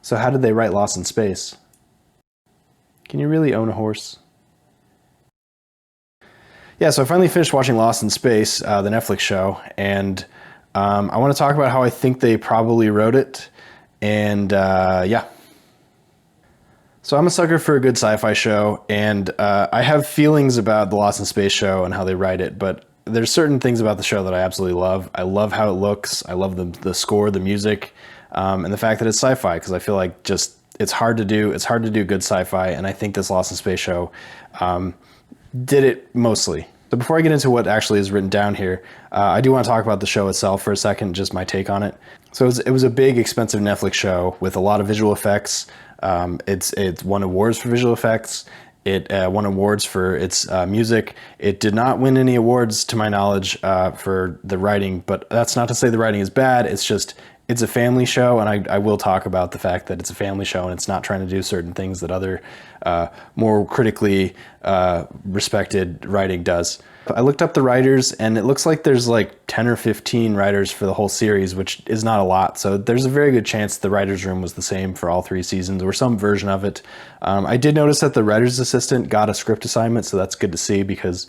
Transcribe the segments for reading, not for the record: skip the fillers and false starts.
So how did they write Lost in Space? Can you really own a horse? Yeah, so I finally finished watching Lost in Space, the Netflix show, and I want to talk about how I think they probably wrote it, and yeah. So I'm a sucker for a good sci-fi show, and I have feelings about the Lost in Space show and how they write it, but there's certain things about the show that I absolutely love. I love how it looks. I love the score, the music, and the fact that it's sci-fi, because I feel like just it's hard to do good sci-fi, and I think this Lost in Space show did it mostly. So before I get into what actually is written down here, I do want to talk about the show itself for a second, just my take on it. So it was a big, expensive Netflix show with a lot of visual effects. It's won awards for visual effects. It won awards for its music. It did not win any awards, to my knowledge, for the writing, but that's not to say the writing is bad. It's just, it's a family show, and I will talk about the fact that it's a family show and it's not trying to do certain things that other more critically respected writing does. I looked up the writers, and it looks like there's like 10 or 15 writers for the whole series, which is not a lot. So there's a very good chance the writer's room was the same for all 3 seasons, or some version of it. I did notice that the writer's assistant got a script assignment, so that's good to see, because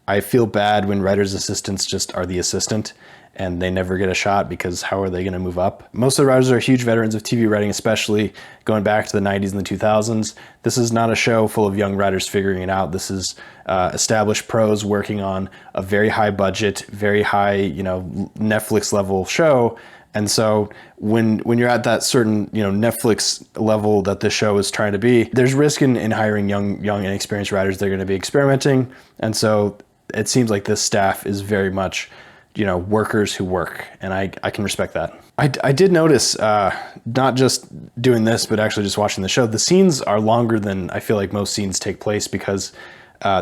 I feel bad when writer's assistants just are the assistant and they never get a shot, because how are they going to move up? Most of the writers are huge veterans of TV writing, especially going back to the 90s and the 2000s. This is not a show full of young writers figuring it out. This is established pros working on a very high budget, very high, Netflix level show. And so when you're at that certain, Netflix level that this show is trying to be, there's risk in hiring young inexperienced writers. They're going to be experimenting. And so it seems like this staff is very much, workers who work, and I can respect that. I did notice, not just doing this, but actually just watching the show, the scenes are longer than I feel like most scenes take place, because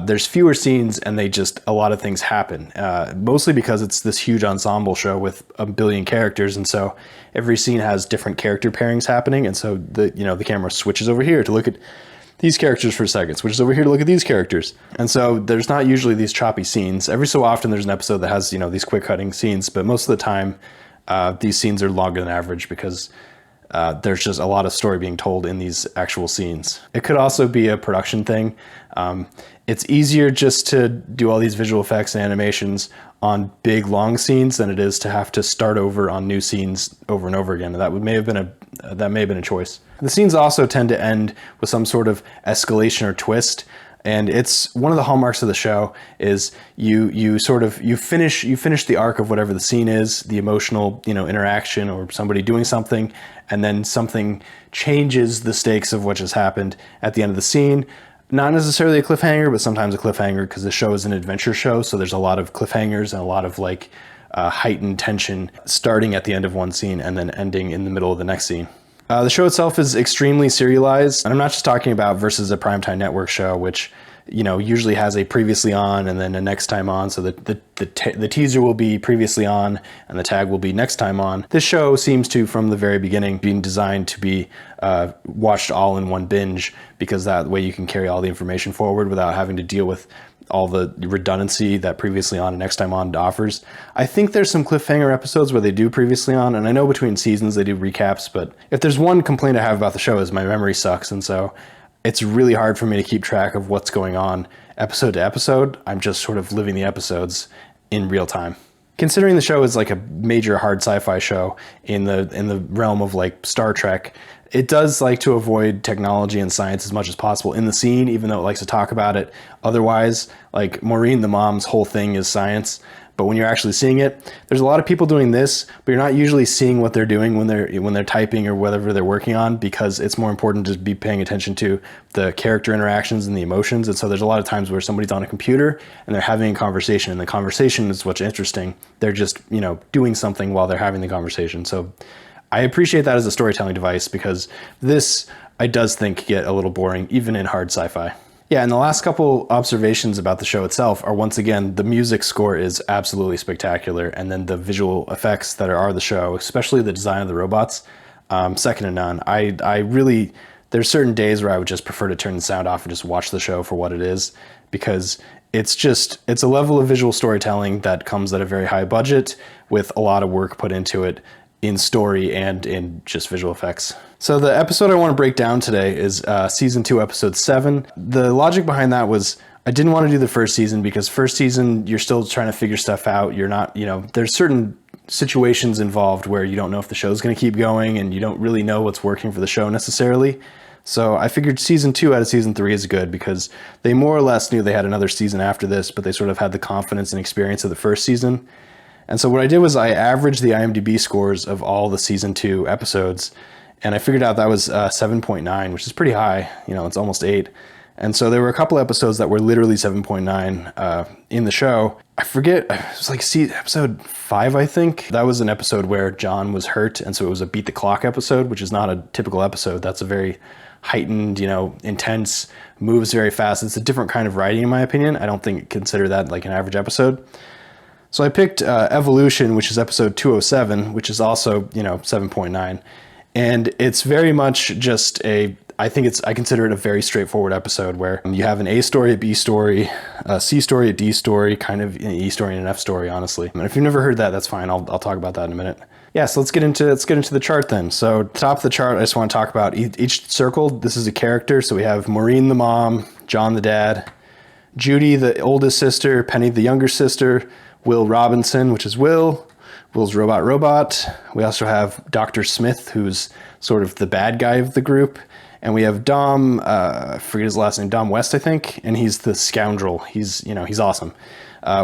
there's fewer scenes and a lot of things happen, mostly because it's this huge ensemble show with a billion characters. And so every scene has different character pairings happening. And so the camera switches over here to look at these characters for a second, switches over here to look at these characters. And so there's not usually these choppy scenes. Every so often there's an episode that has, these quick cutting scenes, but most of the time these scenes are longer than average, because there's just a lot of story being told in these actual scenes. It could also be a production thing. It's easier just to do all these visual effects and animations on big, long scenes than it is to have to start over on new scenes over and over again. And that may have been a choice. The scenes also tend to end with some sort of escalation or twist. And it's one of the hallmarks of the show is you finish the arc of whatever the scene is, the emotional, interaction or somebody doing something, and then something changes the stakes of what just happened at the end of the scene. Not necessarily a cliffhanger, but sometimes a cliffhanger, because the show is an adventure show. So there's a lot of cliffhangers and a lot of heightened tension starting at the end of one scene and then ending in the middle of the next scene. The show itself is extremely serialized, and I'm not just talking about versus a primetime network show, which usually has a previously on and then a next time on. So the teaser will be previously on and the tag will be next time on. This show seems to, from the very beginning, being designed to be watched all in one binge, because that way you can carry all the information forward without having to deal with all the redundancy that previously on and next time on offers. I think there's some cliffhanger episodes where they do previously on, and I know between seasons they do recaps, but if there's one complaint I have about the show is my memory sucks, and so it's really hard for me to keep track of what's going on episode to episode. I'm just sort of living the episodes in real time. Considering the show is like a major hard sci-fi show in the realm of like Star Trek, it does like to avoid technology and science as much as possible in the scene, even though it likes to talk about it. Otherwise, like Maureen, the mom's whole thing is science. But when you're actually seeing it, there's a lot of people doing this, but you're not usually seeing what they're doing when they're typing or whatever they're working on, because it's more important to be paying attention to the character interactions and the emotions. And so there's a lot of times where somebody's on a computer and they're having a conversation, and the conversation is what's interesting. They're just, doing something while they're having the conversation. So I appreciate that as a storytelling device, because this, I does think, get a little boring, even in hard sci-fi. Yeah, and the last couple observations about the show itself are, once again, the music score is absolutely spectacular, and then the visual effects that are the show, especially the design of the robots, second to none. I really, there's certain days where I would just prefer to turn the sound off and just watch the show for what it is, because it's a level of visual storytelling that comes at a very high budget with a lot of work put into it. in story and in just visual effects. So the episode I want to break down today is season 2, episode 7. The logic behind that was I didn't want to do the first season because first season, you're still trying to figure stuff out. You're not, there's certain situations involved where you don't know if the show's going to keep going and you don't really know what's working for the show necessarily. So I figured season 2 out of season 3 is good because they more or less knew they had another season after this, but they sort of had the confidence and experience of the first season. And so what I did was I averaged the IMDb scores of all the season 2 episodes, and I figured out that was 7.9, which is pretty high. It's almost 8. And so there were a couple episodes that were literally 7.9 in the show. I forget, it was like episode 5, I think. That was an episode where John was hurt, and so it was a beat the clock episode, which is not a typical episode. That's a very heightened, intense, moves very fast. It's a different kind of writing, in my opinion. I don't consider that like an average episode. So I picked Evolution, which is episode 207, which is also, 7.9. And it's very much just I consider it a very straightforward episode where you have an A story, a B story, a C story, a D story, kind of an E story and an F story, honestly. And if you've never heard that, that's fine. I'll talk about that in a minute. Yeah, so let's get into the chart then. So top of the chart, I just want to talk about each circle. This is a character. So we have Maureen the mom, John the dad, Judy the oldest sister, Penny the younger sister, Will Robinson, which is Will's robot. We also have Dr. Smith, who's sort of the bad guy of the group. And we have Dom, I forget his last name, Dom West, I think. And he's the scoundrel. He's awesome.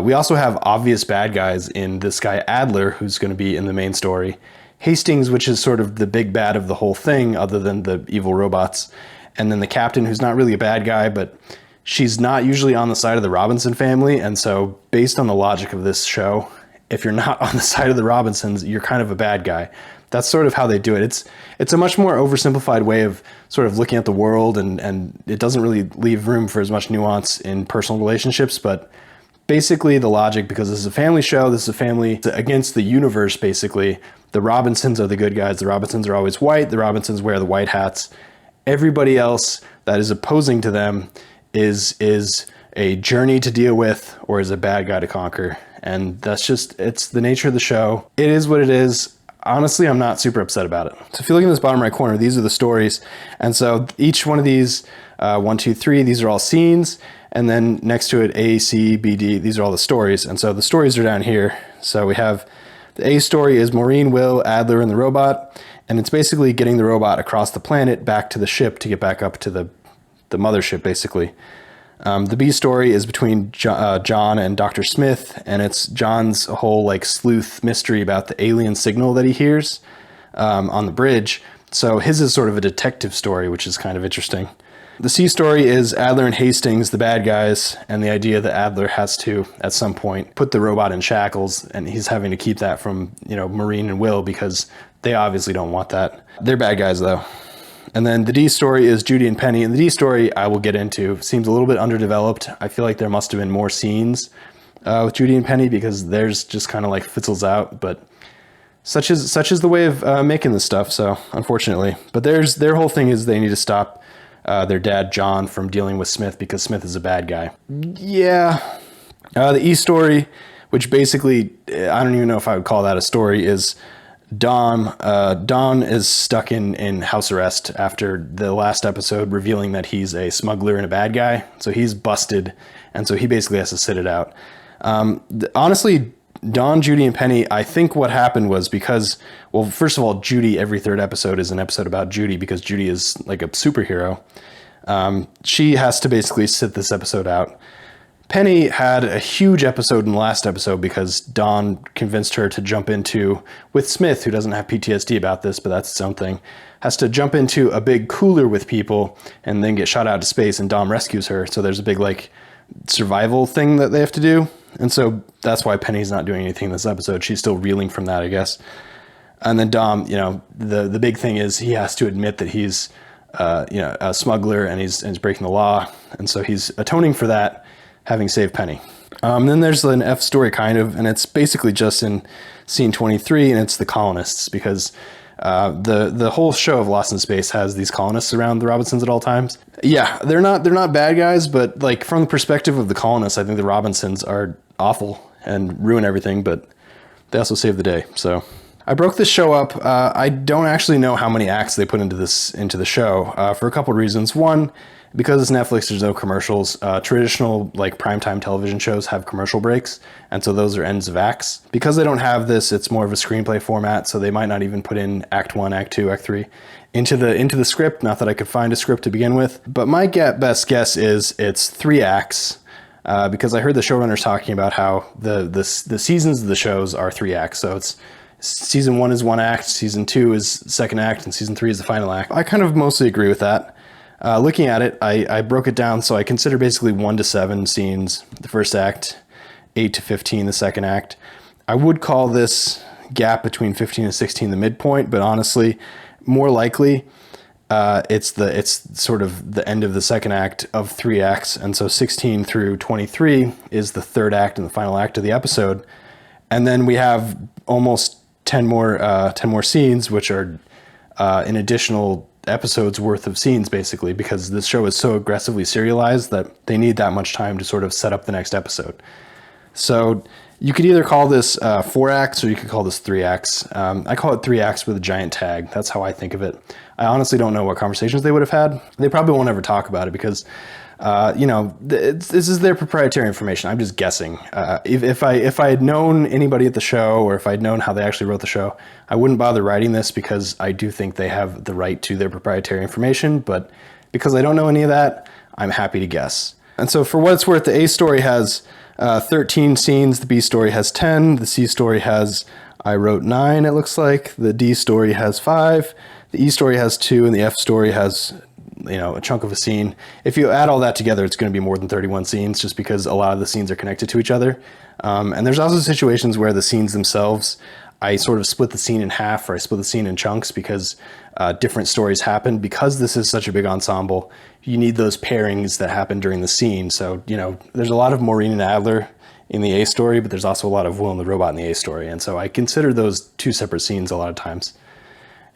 We also have obvious bad guys in this guy Adler, who's going to be in the main story. Hastings, which is sort of the big bad of the whole thing, other than the evil robots. And then the captain, who's not really a bad guy, but she's not usually on the side of the Robinson family. And so based on the logic of this show, if you're not on the side of the Robinsons, you're kind of a bad guy. That's sort of how they do it. It's a much more oversimplified way of sort of looking at the world, and it doesn't really leave room for as much nuance in personal relationships, but basically the logic, because this is a family show, this is a family against the universe, basically. The Robinsons are the good guys. The Robinsons are always white. The Robinsons wear the white hats. Everybody else that is opposing to them is a journey to deal with or is a bad guy to conquer. And it's the nature of the show. It is what it is. Honestly, I'm not super upset about it. So if you look in this bottom right corner, these are the stories. And so each one of these, 1, 2, 3, these are all scenes. And then next to it, A, C, B, D, these are all the stories. And so the stories are down here. So we have the A story is Maureen, Will, Adler, and the robot. And it's basically getting the robot across the planet back to the ship to get back up to the mothership, basically. The B story is between John and Dr. Smith, and it's John's whole sleuth mystery about the alien signal that he hears on the bridge. So his is sort of a detective story, which is kind of interesting. The C story is Adler and Hastings, the bad guys, and the idea that Adler has to, at some point, put the robot in shackles, and he's having to keep that from, Maureen and Will, because they obviously don't want that. They're bad guys, though. And then the D story is Judy and Penny. And the D story I will get into. Seems a little bit underdeveloped. I feel like there must have been more scenes with Judy and Penny because theirs just kind of fizzles out. But such is the way of making this stuff. So unfortunately, but their whole thing is they need to stop their dad John from dealing with Smith because Smith is a bad guy. Yeah. The E story, which basically I don't even know if I would call that a story, is Don is stuck in house arrest after the last episode revealing that he's a smuggler and a bad guy. So he's busted, and so he basically has to sit it out. Honestly, Don, Judy, and Penny, I think what happened was because, well, first of all, Judy, every third episode is an episode about Judy because Judy is like a superhero. She has to basically sit this episode out. Penny had a huge episode in the last episode because Dawn convinced her to jump into, with Smith, who doesn't have PTSD about this, but that's its own thing, has to jump into a big cooler with people and then get shot out to space, and Dom rescues her. So there's a big survival thing that they have to do. And so that's why Penny's not doing anything in this episode. She's still reeling from that, I guess. And then Dom, the big thing is he has to admit that he's a smuggler and he's breaking the law. And so he's atoning for that, having saved Penny. Then there's an F story kind of, and it's basically just in scene 23, and it's the colonists, because the whole show of Lost in Space has these colonists around the Robinsons at all times. Yeah, they're not bad guys, but from the perspective of the colonists, I think the Robinsons are awful and ruin everything, but they also save the day. So I broke this show up. I don't actually know how many acts they put into the show for a couple of reasons. One, because it's Netflix, there's no commercials. Traditional like primetime television shows have commercial breaks, and so those are ends of acts. Because they don't have this, it's more of a screenplay format, so they might not even put in Act 1, Act 2, Act 3 into the script. Not that I could find a script to begin with, but my best guess is it's 3 acts. Because I heard the showrunners talking about how the seasons of the shows are 3 acts. So it's season 1 is 1 act, season 2 is second act, and season 3 is the final act. I kind of mostly agree with that. Looking at it, I broke it down, so I consider basically 1 to 7 scenes the first act, 8 to 15 the second act. I would call this gap between 15 and 16 the midpoint, but honestly, more likely it's sort of the end of the second act of 3 acts, and so 16 through 23 is the third act and the final act of the episode, and then we have almost 10 more scenes, which are an additional episodes worth of scenes, basically, because this show is so aggressively serialized that they need that much time to sort of set up the next episode. So you could either call this 4 acts or you could call this 3 acts. I call it 3 acts with a giant tag. That's how I think of it. I honestly don't know what conversations they would have had. They probably won't ever talk about it because, this is their proprietary information. I'm just guessing. If I had known anybody at the show, or if I'd known how they actually wrote the show, I wouldn't bother writing this, because I do think they have the right to their proprietary information. But because I don't know any of that, I'm happy to guess. And so for what it's worth, the A story has 13 scenes, the B story has 10, the C story has, I wrote 9, it looks like, the D story has 5, the E story has 2, and the F story has, a chunk of a scene. If you add all that together, it's going to be more than 31 scenes, just because a lot of the scenes are connected to each other. And there's also situations where the scenes themselves, I sort of split the scene in half, or I split the scene in chunks, because different stories happen. Because this is such a big ensemble, you need those pairings that happen during the scene. So, there's a lot of Maureen and Adler in the A story, but there's also a lot of Will and the Robot in the A story. And so I consider those 2 separate scenes a lot of times.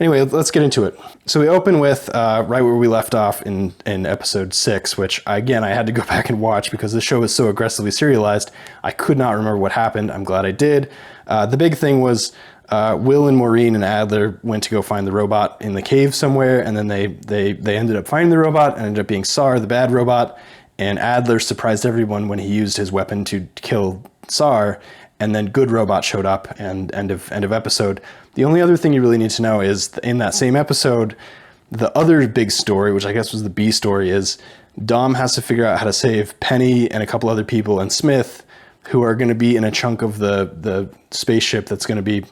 Anyway, let's get into it. So we open with right where we left off in episode 6, which again, I had to go back and watch because the show is so aggressively serialized. I could not remember what happened. I'm glad I did. The big thing was Will and Maureen and Adler went to go find the robot in the cave somewhere, and then they ended up finding the robot and ended up being Sar, the bad robot, and Adler surprised everyone when he used his weapon to kill Sar, and then good robot showed up, and end of episode. The only other thing you really need to know is in that same episode, the other big story, which I guess was the B story, is Dom has to figure out how to save Penny and a couple other people and Smith, who are going to be in a chunk of the spaceship that's going to be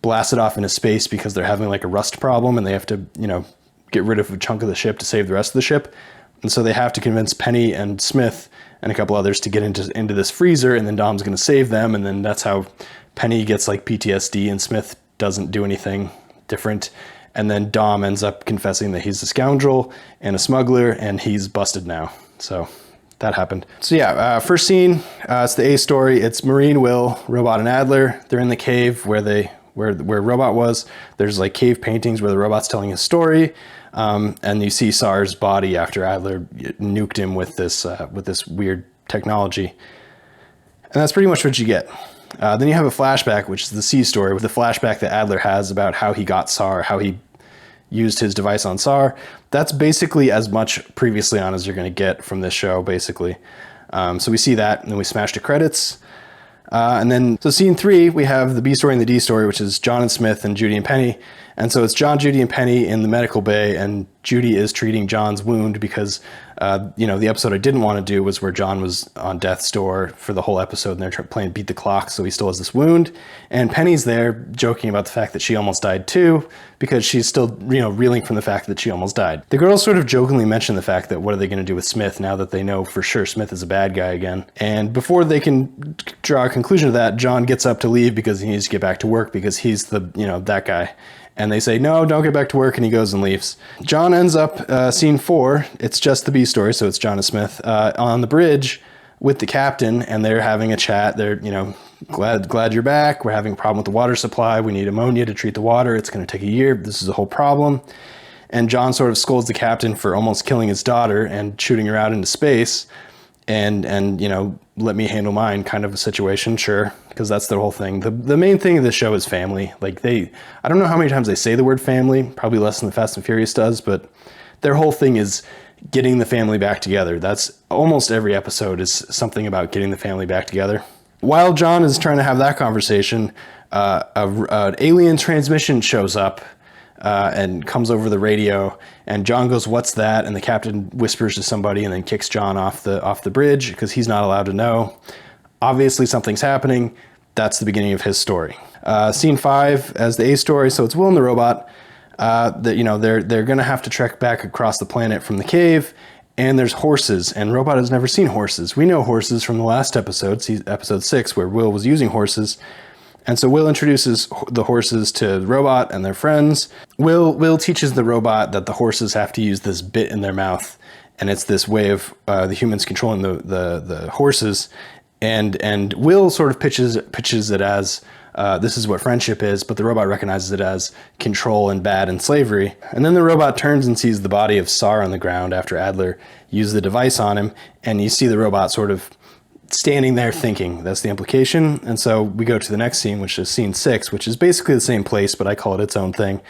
blasted off into space because they're having like a rust problem, and they have to, get rid of a chunk of the ship to save the rest of the ship. And so they have to convince Penny and Smith and a couple others to get into this freezer, and then Dom's going to save them. And then that's how Penny gets like PTSD and Smith doesn't do anything different. And then Dom ends up confessing that he's a scoundrel and a smuggler, and he's busted now. So that happened. So yeah, first scene, it's the A story. It's Maureen, Will, Robot, and Adler. They're in the cave where Robot was. There's like cave paintings where the robot's telling his story. And you see Sar's body after Adler nuked him with this weird technology. And that's pretty much what you get. Then you have a flashback, which is the C story, with the flashback that Adler has about how he got Sar, how he used his device on Sar. That's basically as much previously on as you're going to get from this show, basically. So we see that, and then we smash to credits. And then, so scene 3, we have the B story and the D story, which is John and Smith and Judy and Penny. And so it's John, Judy, and Penny in the medical bay, and Judy is treating John's wound because, the episode I didn't want to do was where John was on death's door for the whole episode, and they're playing Beat the Clock, so he still has this wound. And Penny's there joking about the fact that she almost died too, because she's still, reeling from the fact that she almost died. The girls sort of jokingly mention the fact that what are they going to do with Smith now that they know for sure Smith is a bad guy again. And before they can draw a conclusion to that, John gets up to leave because he needs to get back to work because he's the, that guy. And they say, no, don't get back to work, and he goes and leaves. John ends up, scene 4, it's just the B story, so it's John and Smith, on the bridge with the captain, and they're having a chat. They're, glad you're back. We're having a problem with the water supply. We need ammonia to treat the water. It's going to take a year. This is a whole problem. And John sort of scolds the captain for almost killing his daughter and shooting her out into space. and you know, let me handle mine kind of a situation, sure, because that's the whole thing. The main thing of the show is family. Like I don't know how many times they say the word family, probably less than the Fast and Furious does, but their whole thing is getting the family back together. That's almost every episode is something about getting the family back together. While John is trying to have that conversation, an alien transmission shows up and comes over the radio, and John goes, "What's that?" And the captain whispers to somebody and then kicks John off the bridge because he's not allowed to know. Obviously something's happening. That's the beginning of his story. Scene 5 as the A story. So it's Will and the robot. That, you know, they're gonna have to trek back across the planet from the cave, and there's horses, and Robot has never seen horses. We know horses from the last episode, episode 6, where Will was using horses. And so Will introduces the horses to Robot and their friends. Will teaches the robot that the horses have to use this bit in their mouth, and it's this way of the humans controlling the horses. And Will sort of pitches it as this is what friendship is, but the robot recognizes it as control and bad and slavery. And then the robot turns and sees the body of Sar on the ground after Adler used the device on him, and you see the robot sort of standing there thinking. That's the implication. And so we go to the next scene, which is scene 6, which is basically the same place, but I call it its own thing.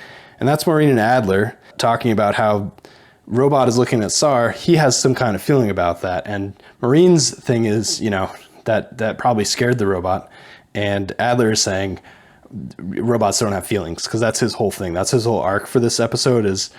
And that's Maureen and Adler talking about how Robot is looking at Sar. He has some kind of feeling about that. And Maureen's thing is, you know, that probably scared the robot. And Adler is saying robots don't have feelings, because that's his whole thing. That's his whole arc for this episode is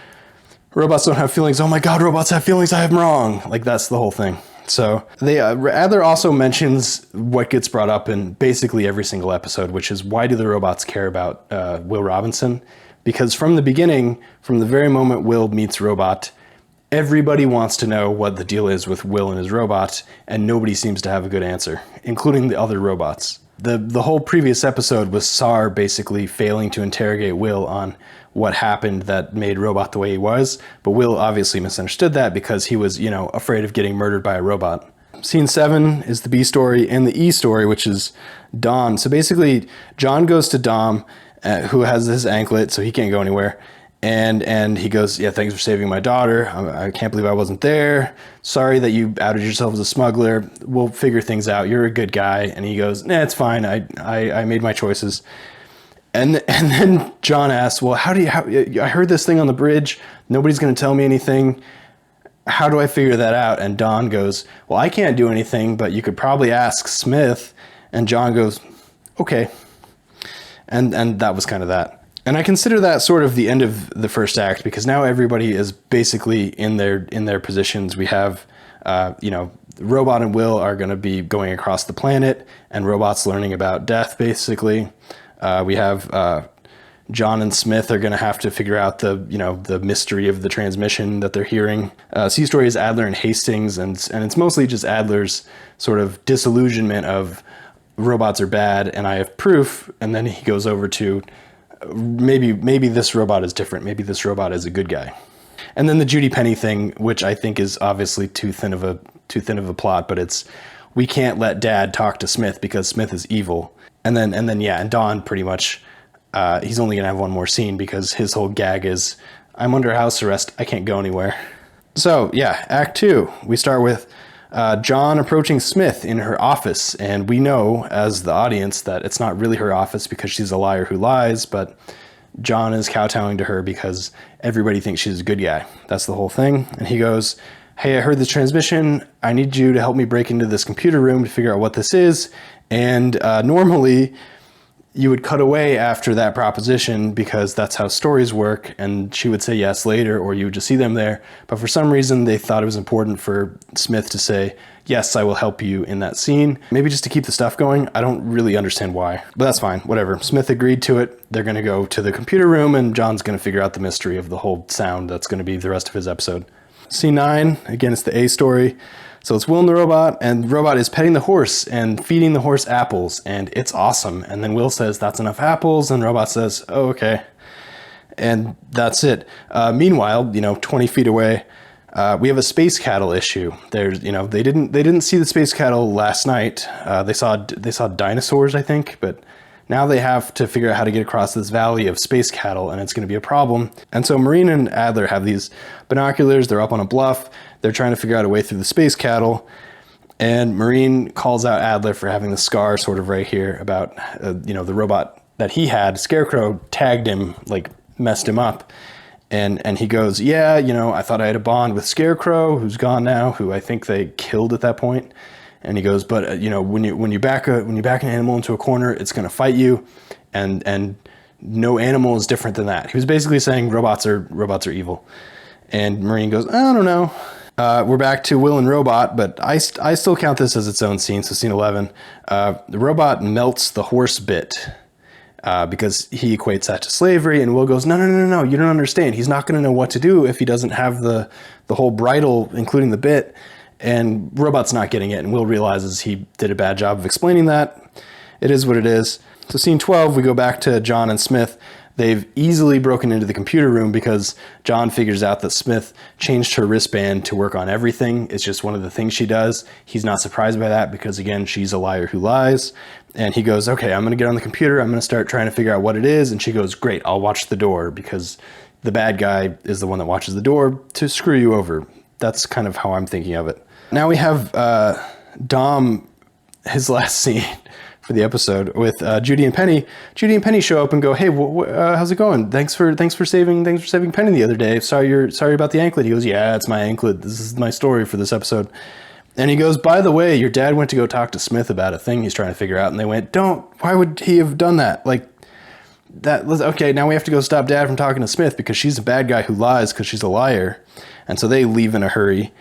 robots don't have feelings. Oh my God, robots have feelings. I have them wrong. Like, that's the whole thing. So Adler also mentions what gets brought up in basically every single episode, which is, why do the robots care about Will Robinson? Because from the beginning, from the very moment Will meets Robot, everybody wants to know what the deal is with Will and his robot, and nobody seems to have a good answer, including the other robots. The whole previous episode was Sar basically failing to interrogate Will on what happened that made Robot the way he was, but Will obviously misunderstood that because he was, you know, afraid of getting murdered by a robot. Scene 7 is the B story, and the E story, which is Dawn. So basically, John goes to Dom, who has his anklet, so he can't go anywhere. And he goes, "Yeah, thanks for saving my daughter. I can't believe I wasn't there. Sorry that you outed yourself as a smuggler. We'll figure things out. You're a good guy." And he goes, "Nah, it's fine. I made my choices." And then John asks, "Well, I heard this thing on the bridge. Nobody's going to tell me anything. How do I figure that out?" And Don goes, "Well, I can't do anything, but you could probably ask Smith." And John goes, "Okay." And that was kind of that. And I consider that sort of the end of the first act, because now everybody is basically in their positions. We have, you know, Robot and Will are going to be going across the planet, and Robot's learning about death, basically. We have John and Smith are going to have to figure out the mystery of the transmission that they're hearing. C story is Adler and Hastings, and it's mostly just Adler's sort of disillusionment of robots are bad, and I have proof. And then he goes over to maybe this robot is different. Maybe this robot is a good guy. And then the Judy Penny thing, which I think is obviously too thin of a plot, but it's, we can't let Dad talk to Smith because Smith is evil. And then Don pretty much, he's only gonna have one more scene because his whole gag is, "I'm under house arrest. I can't go anywhere." So yeah, Act 2, we start with John approaching Smith in her office, and we know as the audience that it's not really her office because she's a liar who lies, but John is kowtowing to her because everybody thinks she's a good guy. That's the whole thing. And he goes, "Hey, I heard the transmission. I need you to help me break into this computer room to figure out what this is." And normally you would cut away after that proposition because that's how stories work, and she would say yes later, or you would just see them there. But for some reason, they thought it was important for Smith to say, "Yes, I will help you" in that scene. Maybe just to keep the stuff going. I don't really understand why, but that's fine, whatever. Smith agreed to it. They're gonna go to the computer room, and John's gonna figure out the mystery of the whole sound that's gonna be the rest of his episode. Scene 9, again, it's the A story. So it's Will and the robot, and the robot is petting the horse and feeding the horse apples, and it's awesome. And then Will says, "That's enough apples," and robot says, "Oh, okay." And that's it. Meanwhile, 20 feet away, we have a space cattle issue. There's, they didn't see the space cattle last night. They saw dinosaurs, I think, but now they have to figure out how to get across this valley of space cattle, and it's going to be a problem. And so Marine and Adler have these binoculars. They're up on a bluff. They're trying to figure out a way through the space cattle. And Maureen calls out Adler for having the scar sort of right here about, the robot that he had, Scarecrow, tagged him, like messed him up. And he goes, yeah, I thought I had a bond with Scarecrow, who's gone now, who I think they killed at that point. And he goes, but when you back an animal into a corner, it's going to fight you, and no animal is different than that. He was basically saying robots are evil. And Maureen goes, I don't know. We're back to Will and Robot, but I still count this as its own scene. So scene 11, the robot melts the horse bit. Because he equates that to slavery, and Will goes, no, you don't understand. He's not going to know what to do if he doesn't have the whole bridle, including the bit, and Robot's not getting it, and Will realizes he did a bad job of explaining that. It is what it is. So scene 12, we go back to John and Smith. They've easily broken into the computer room because John figures out that Smith changed her wristband to work on everything. It's just one of the things she does. He's not surprised by that because, again, she's a liar who lies. And he goes, okay, I'm going to get on the computer. I'm going to start trying to figure out what it is. And she goes, great, I'll watch the door, because the bad guy is the one that watches the door to screw you over. That's kind of how I'm thinking of it. Now we have Dom, his last scene for the episode, with Judy and Penny. Judy and Penny show up and go, hey, how's it going? Thanks for saving Penny the other day. Sorry about the anklet. He goes, yeah, it's my anklet. This is my story for this episode. And he goes, by the way, your dad went to go talk to Smith about a thing he's trying to figure out. And they went, why would he have done that? Like, that, okay, now we have to go stop Dad from talking to Smith because she's a bad guy who lies because she's a liar. And so they leave in a hurry.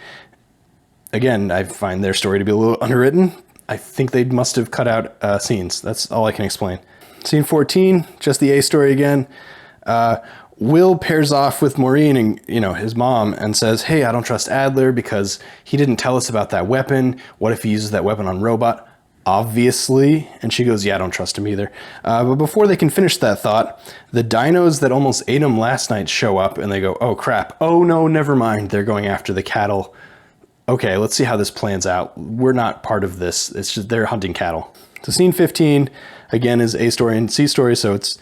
Again, I find their story to be a little underwritten. I think they must have cut out scenes. That's all I can explain. Scene 14, just the A story again. Will pairs off with Maureen and, his mom, and says, hey, I don't trust Adler because he didn't tell us about that weapon. What if he uses that weapon on Robot? Obviously. And she goes, yeah, I don't trust him either. But before they can finish that thought, the dinos that almost ate him last night show up, and they go, oh, crap. Oh, no, never mind. They're going after the cattle. Okay, let's see how this plans out. We're not part of this. It's just they're hunting cattle. So scene 15, again, is A story and C story, so it's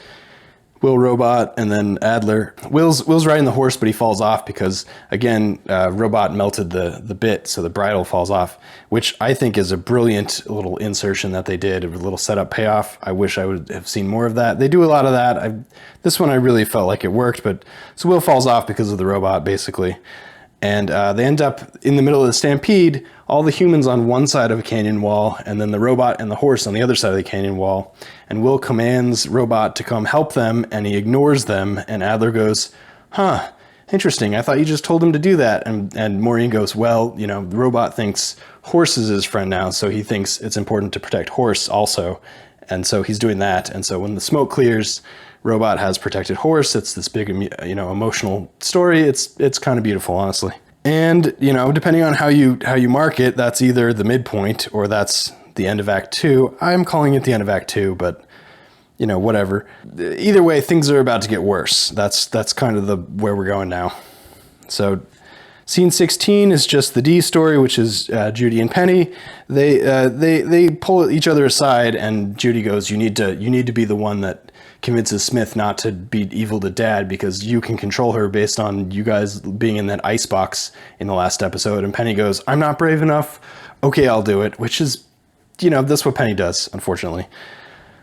Will, Robot, and then Adler. Will's riding the horse, but he falls off because, again, Robot melted the bit, so the bridle falls off, which I think is a brilliant little insertion that they did, a little setup payoff. I wish I would have seen more of that. They do a lot of that. This one I really felt like it worked, but so Will falls off because of the robot, basically. And they end up in the middle of the stampede, all the humans on one side of a canyon wall, and then the robot and the horse on the other side of the canyon wall. And Will commands Robot to come help them, and he ignores them. And Adler goes, huh, interesting. I thought you just told him to do that. And Maureen goes, well, the Robot thinks Horse is his friend now, so he thinks it's important to protect Horse also. And so he's doing that. And so when the smoke clears, Robot has protected Horse. It's this big, emotional story. It's kind of beautiful, honestly. And, depending on how you mark it, that's either the midpoint or that's the end of Act 2. I'm calling it the end of Act 2, but, whatever. Either way, things are about to get worse. That's kind of where we're going now. So scene 16 is just the D story, which is Judy and Penny. They pull each other aside, and Judy goes, you need to be the one that convinces Smith not to be evil to Dad because you can control her based on you guys being in that icebox in the last episode. And Penny goes, I'm not brave enough. Okay, I'll do it, which is, that's what Penny does, unfortunately.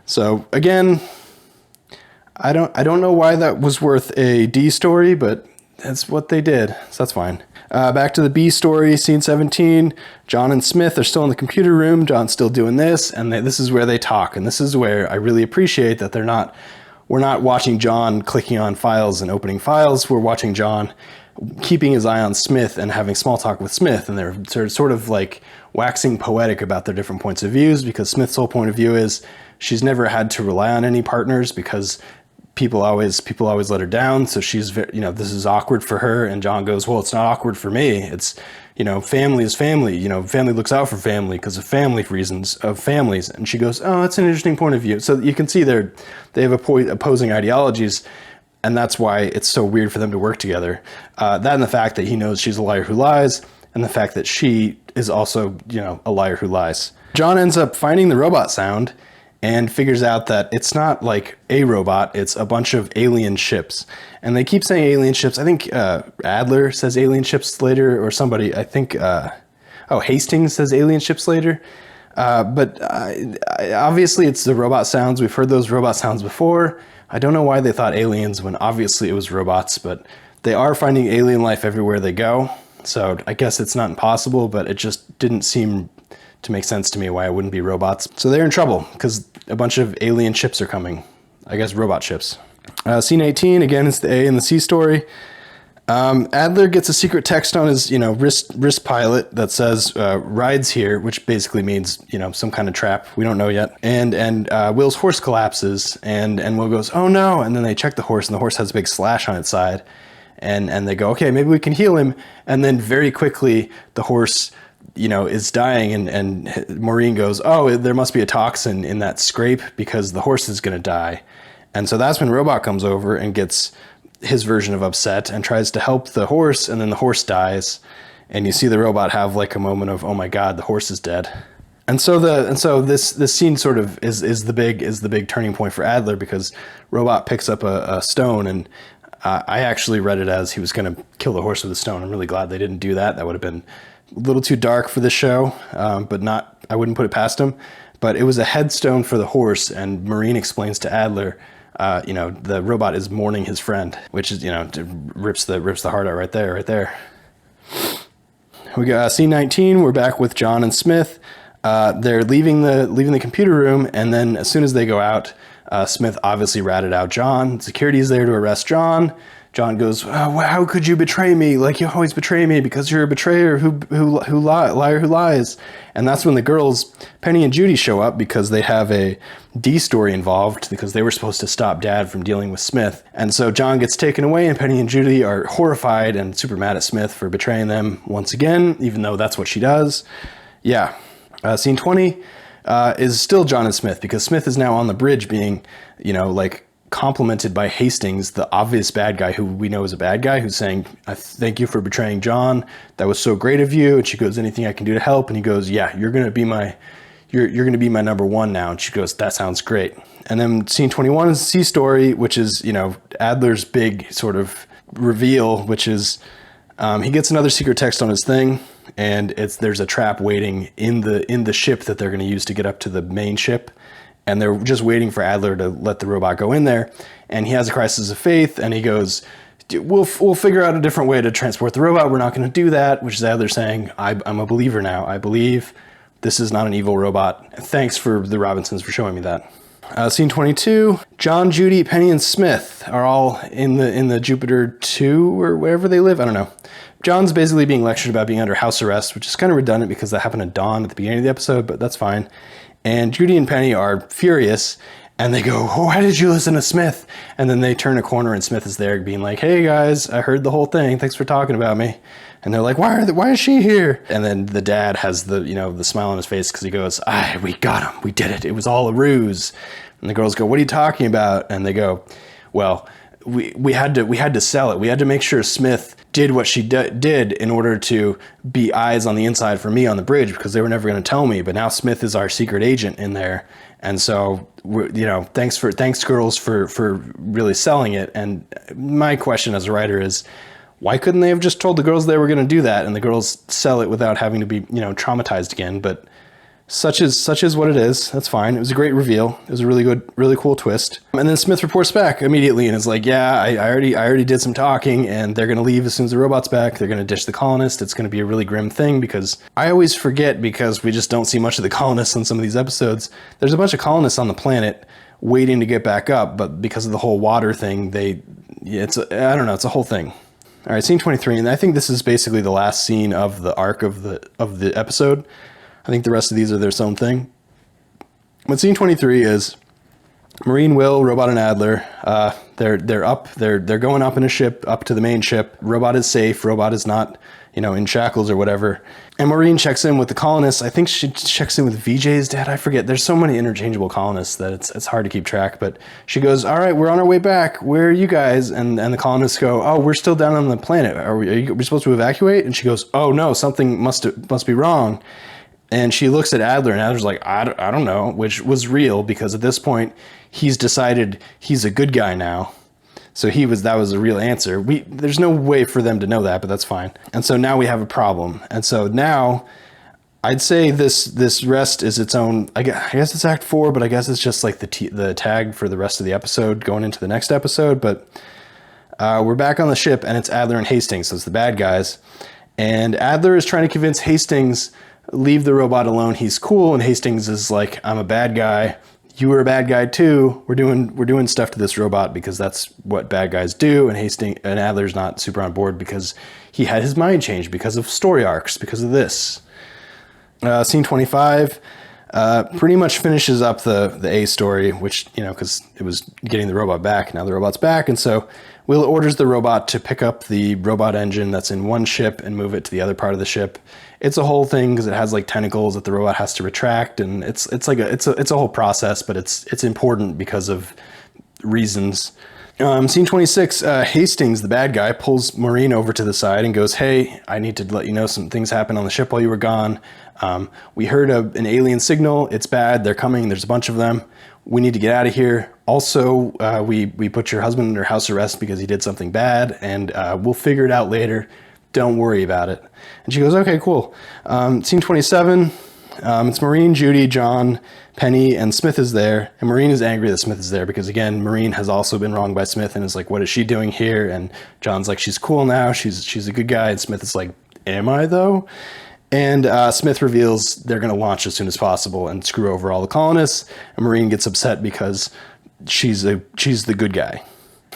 So again, I don't know why that was worth a D story, but that's what they did, so that's fine. Back to the B story, scene 17. John and Smith are still in the computer room. John's still doing this, and this is where they talk. And this is where I really appreciate that we're not watching John clicking on files and opening files. We're watching John keeping his eye on Smith and having small talk with Smith. And they're sort of like waxing poetic about their different points of views, because Smith's whole point of view is she's never had to rely on any partners because people always let her down. So she's, this is awkward for her. And John goes, well, it's not awkward for me. It's, family is family. Family looks out for family because of family reasons of families. And she goes, oh, that's an interesting point of view. So you can see they have opposing ideologies. And that's why it's so weird for them to work together. That and the fact that he knows she's a liar who lies, and the fact that she is also, a liar who lies. John ends up finding the robot sound and figures out that it's not like a robot, it's a bunch of alien ships. And they keep saying alien ships. I think Adler says alien ships later, or somebody, I think, Oh, Hastings says alien ships later. But obviously it's the robot sounds. We've heard those robot sounds before. I don't know why they thought aliens when obviously it was robots, but they are finding alien life everywhere they go. So I guess it's not impossible, but it just didn't seem to make sense to me why it wouldn't be robots. So they're in trouble because a bunch of alien ships are coming. I guess robot ships. Scene 18, again, it's the A and the C story. Adler gets a secret text on his, wrist pilot that says, rides here, which basically means, some kind of trap. We don't know yet. And Will's horse collapses and Will goes, oh no. And then they check the horse and the horse has a big slash on its side. And they go, okay, maybe we can heal him. And then very quickly the horse, is dying and Maureen goes, oh, there must be a toxin in that scrape because the horse is going to die. And so that's when Robot comes over and gets his version of upset and tries to help the horse, and then the horse dies. And you see the robot have like a moment of, oh my God, the horse is dead. And so this scene sort of is the big turning point for Adler, because Robot picks up a stone, and I actually read it as he was going to kill the horse with a stone. I'm really glad they didn't do that. That would have been a little too dark for the show, but I wouldn't put it past him. But it was a headstone for the horse, and Maureen explains to Adler, the robot is mourning his friend, which is, rips the heart out right there. We got scene 19. We're back with John and Smith. They're leaving the computer room, and then as soon as they go out, Smith obviously ratted out John. Security is there to arrest John. John goes, oh, how could you betray me? Like, you always betray me because you're a betrayer liar who lies. And that's when the girls, Penny and Judy, show up because they have a D story involved because they were supposed to stop Dad from dealing with Smith. And so John gets taken away, and Penny and Judy are horrified and super mad at Smith for betraying them once again, even though that's what she does. Yeah. Scene 20 is still John and Smith, because Smith is now on the bridge being, complimented by Hastings, the obvious bad guy who we know is a bad guy, who's saying, I thank you for betraying John. That was so great of you. And she goes, anything I can do to help? And he goes, yeah, you're going to be my number one now. And she goes, that sounds great. And then scene 21 is the C story, which is, Adler's big sort of reveal, which is, he gets another secret text on his thing, and there's a trap waiting in the ship that they're going to use to get up to the main ship. And they're just waiting for Adler to let the robot go in there. And he has a crisis of faith, and he goes, we'll figure out a different way to transport the robot. We're not going to do that, which is Adler saying, I'm a believer now. I believe this is not an evil robot. Thanks for the Robinsons for showing me that. Scene 22, John, Judy, Penny, and Smith are all in the Jupiter 2 or wherever they live. I don't know. John's basically being lectured about being under house arrest, which is kind of redundant because that happened to Dawn at the beginning of the episode, but that's fine. And Judy and Penny are furious, and they go, oh, why did you listen to Smith? And then they turn a corner, and Smith is there being like, hey guys, I heard the whole thing. Thanks for talking about me. And they're like, why is she here? And then the dad has the smile on his face because he goes, we got him. We did it. It was all a ruse. And the girls go, what are you talking about? And they go, well, we had to sell it. We had to make sure Smith did what she did in order to be eyes on the inside for me on the bridge, because they were never going to tell me. But now Smith is our secret agent in there. And so, thanks girls for really selling it. And my question as a writer is, why couldn't they have just told the girls they were going to do that and the girls sell it without having to be, traumatized again? But such is what it is. That's fine. It was a great reveal. It was a really cool twist. And then Smith reports back immediately and is like, yeah, I already did some talking, and they're going to leave as soon as the robot's back. They're going to ditch the colonist. It's going to be a really grim thing, because I always forget, because we just don't see much of the colonists on some of these episodes. There's a bunch of colonists on the planet waiting to get back up, but because of the whole water thing, it's a whole thing. All right, scene 23, and I think this is basically the last scene of the arc of the episode. I think the rest of these are their own thing. But scene 23 is Maureen, Will, Robot, and Adler. They're going up in a ship up to the main ship. Robot is safe. Robot is not, in shackles or whatever. And Maureen checks in with the colonists. I think she checks in with VJ's dad. I forget. There's so many interchangeable colonists that it's hard to keep track. But she goes, all right, we're on our way back. Where are you guys? And the colonists go, oh, we're still down on the planet. Are we supposed to evacuate? And she goes, oh no, something must be wrong. And she looks at Adler, and Adler's like, I don't know, which was real, because at this point he's decided he's a good guy now. So that was a real answer. There's no way for them to know that, but that's fine. And so now we have a problem. And so now I'd say this rest is its own. I guess it's Act 4, but I guess it's just like the tag for the rest of the episode going into the next episode. But we're back on the ship, and it's Adler and Hastings, so it's the bad guys. And Adler is trying to convince Hastings, leave the robot alone. He's cool, and Hastings is like, I'm a bad guy. You were a bad guy too. We're doing stuff to this robot because that's what bad guys do. And Adler's not super on board because he had his mind changed because of story arcs, because of this. Scene 25 pretty much finishes up the A story, which, because it was getting the robot back. Now the robot's back, and so Will orders the robot to pick up the robot engine that's in one ship and move it to the other part of the ship. It's a whole thing because it has like tentacles that the robot has to retract, and it's a whole process, but it's important because of reasons. Scene 26, Hastings, the bad guy, pulls Maureen over to the side and goes, hey, I need to let you know some things happened on the ship while you were gone. We heard an alien signal. It's bad. They're coming. There's a bunch of them. We need to get out of here. Also, we put your husband under house arrest because he did something bad, and we'll figure it out later. Don't worry about it. And she goes, okay, cool. Scene 27, it's Maureen, Judy, John, Penny, and Smith is there. And Maureen is angry that Smith is there because, again, Maureen has also been wronged by Smith and is like, what is she doing here? And John's like, she's cool now. She's a good guy. And Smith is like, am I though? And Smith reveals they're going to launch as soon as possible and screw over all the colonists. And Maureen gets upset because she's the good guy.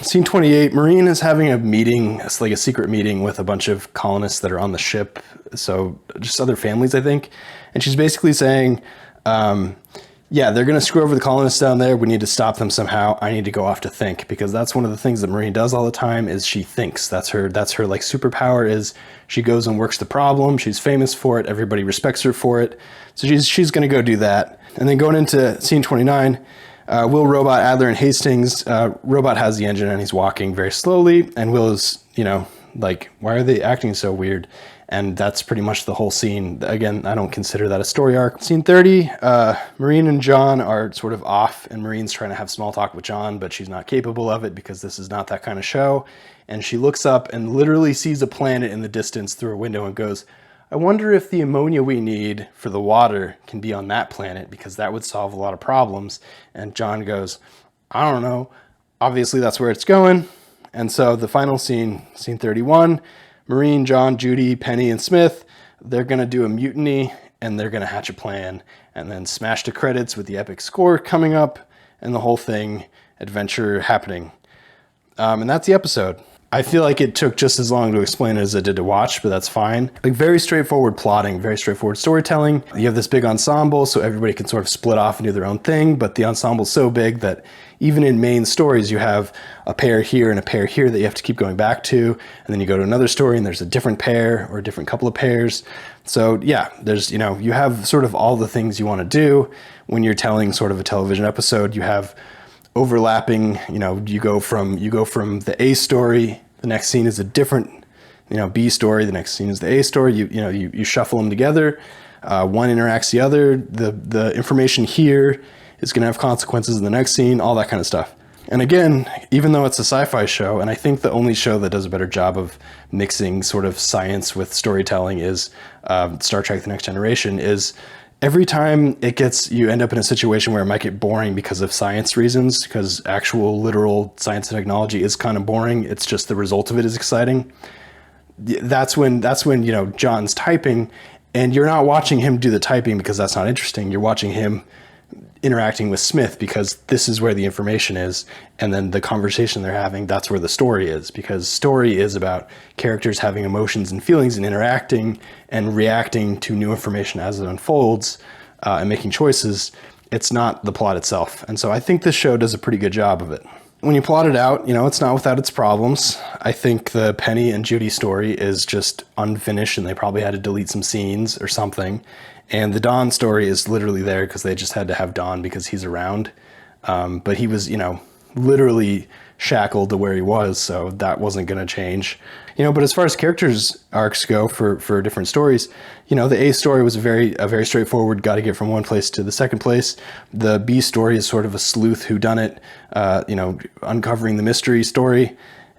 Scene 28, Maureen is having a meeting. It's like a secret meeting with a bunch of colonists that are on the ship. So just other families, I think. And she's basically saying, yeah, they're going to screw over the colonists down there. We need to stop them somehow. I need to go off to think, because that's one of the things that Maureen does all the time is she thinks. That's her like superpower is she goes and works the problem. She's famous for it. Everybody respects her for it. So she's going to go do that. And then going into scene 29, Will, Robot, Adler, and Hastings. Robot has the engine and he's walking very slowly. And Will is, like, why are they acting so weird? And that's pretty much the whole scene. Again, I don't consider that a story arc. Scene 30, Maureen and John are sort of off, and Maureen's trying to have small talk with John, but she's not capable of it because this is not that kind of show. And she looks up and literally sees a planet in the distance through a window and goes, I wonder if the ammonia we need for the water can be on that planet, because that would solve a lot of problems. And John goes, I don't know. Obviously, that's where it's going. And so the final scene, scene 31, Maureen, John, Judy, Penny, and Smith, they're going to do a mutiny, and they're going to hatch a plan, and then smash the credits with the epic score coming up, and the whole thing, adventure happening. And that's the episode. I feel like it took just as long to explain it as it did to watch, but that's fine. Like, very straightforward plotting, very straightforward storytelling. You have this big ensemble, so everybody can sort of split off and do their own thing, but the ensemble's so big that even in main stories, you have a pair here and a pair here that you have to keep going back to, and then you go to another story and there's a different pair or a different couple of pairs. So yeah, there's, you have sort of all the things you want to do when you're telling sort of a television episode. You have overlapping, you go from the A story, the next scene is a different, B story, the next scene is the A story, you shuffle them together, one interacts the other, the information here is going to have consequences in the next scene, all that kind of stuff. And again, even though it's a sci-fi show, and I think the only show that does a better job of mixing sort of science with storytelling is Star Trek: The Next Generation, is every time you end up in a situation where it might get boring because of science reasons, because actual literal science and technology is kind of boring. It's just the result of it is exciting. That's when John's typing, and you're not watching him do the typing because that's not interesting. You're watching him interacting with Smith because this is where the information is, and then the conversation they're having, that's where the story is, because story is about characters having emotions and feelings and interacting and reacting to new information as it unfolds, and making choices. It's not the plot itself. And so I think this show does a pretty good job of it. When you plot it out, it's not without its problems. I think the Penny and Judy story is just unfinished, and they probably had to delete some scenes or something. And the Don story is literally there because they just had to have Don because he's around. But he was, literally shackled to where he was, so that wasn't going to change. But as far as characters arcs go for different stories, the A story was a very straightforward, got to get from one place to the second place. The B story is sort of a sleuth whodunit, uncovering the mystery story.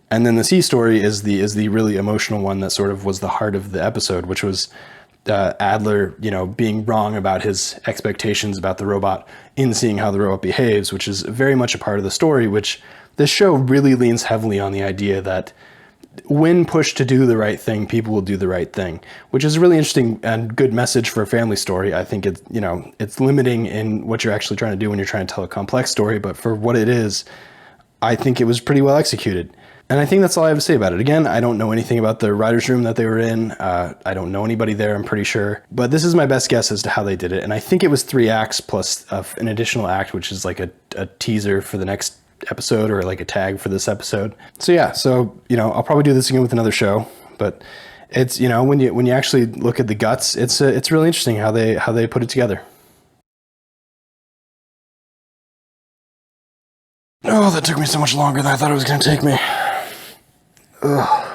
And then the C story is the really emotional one that sort of was the heart of the episode, which was Adler, being wrong about his expectations about the robot in seeing how the robot behaves, which is very much a part of the story, which this show really leans heavily on the idea that when pushed to do the right thing, people will do the right thing, which is a really interesting and good message for a family story. I think it's limiting in what you're actually trying to do when you're trying to tell a complex story, but for what it is, I think it was pretty well executed. And I think that's all I have to say about it. Again, I don't know anything about the writer's room that they were in. I don't know anybody there, I'm pretty sure. But this is my best guess as to how they did it. And I think it was 3 acts plus an additional act, which is like a teaser for the next episode or like a tag for this episode. So yeah, I'll probably do this again with another show. But it's, when you actually look at the guts, it's really interesting how they put it together. Oh, that took me so much longer than I thought it was going to take me. Ugh.